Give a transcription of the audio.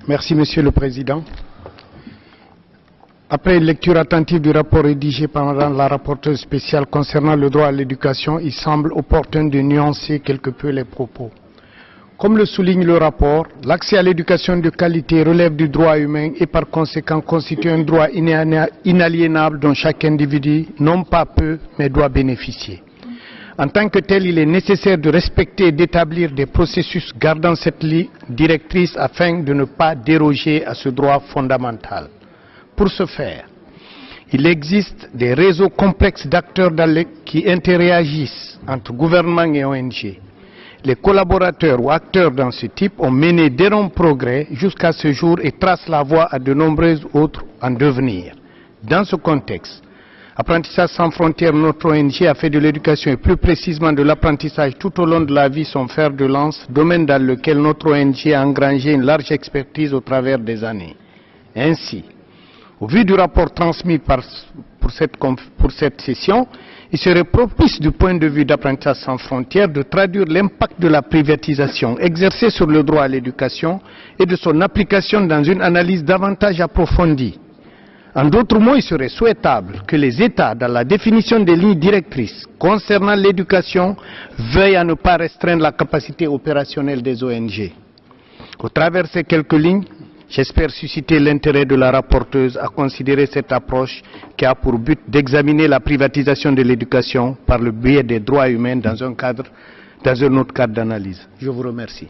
Merci, Monsieur le Président. Après une lecture attentive du rapport rédigé par la rapporteure spéciale concernant le droit à l'éducation, il semble opportun de nuancer quelque peu les propos. Comme le souligne le rapport, l'accès à l'éducation de qualité relève du droit humain et par conséquent constitue un droit inaliénable dont chaque individu, non pas peut, mais doit bénéficier. En tant que tel, il est nécessaire de respecter et d'établir des processus gardant cette ligne directrice afin de ne pas déroger à ce droit fondamental. Pour ce faire, il existe des réseaux complexes d'acteurs qui interagissent entre gouvernement et ONG. Les collaborateurs ou acteurs dans ce type ont mené d'énormes progrès jusqu'à ce jour et tracent la voie à de nombreux autres en devenir. Dans ce contexte, Apprentissage sans frontières, notre ONG a fait de l'éducation et plus précisément de l'apprentissage tout au long de la vie son fer de lance, domaine dans lequel notre ONG a engrangé une large expertise au travers des années. Ainsi, au vu du rapport transmis pour cette session, il serait propice du point de vue d'Apprentissage sans frontières de traduire l'impact de la privatisation exercée sur le droit à l'éducation et de son application dans une analyse davantage approfondie. En d'autres mots, il serait souhaitable que les États, dans la définition des lignes directrices concernant l'éducation, veuillent à ne pas restreindre la capacité opérationnelle des ONG. Au travers de ces quelques lignes, j'espère susciter l'intérêt de la rapporteuse à considérer cette approche qui a pour but d'examiner la privatisation de l'éducation par le biais des droits humains dans un autre cadre d'analyse. Je vous remercie.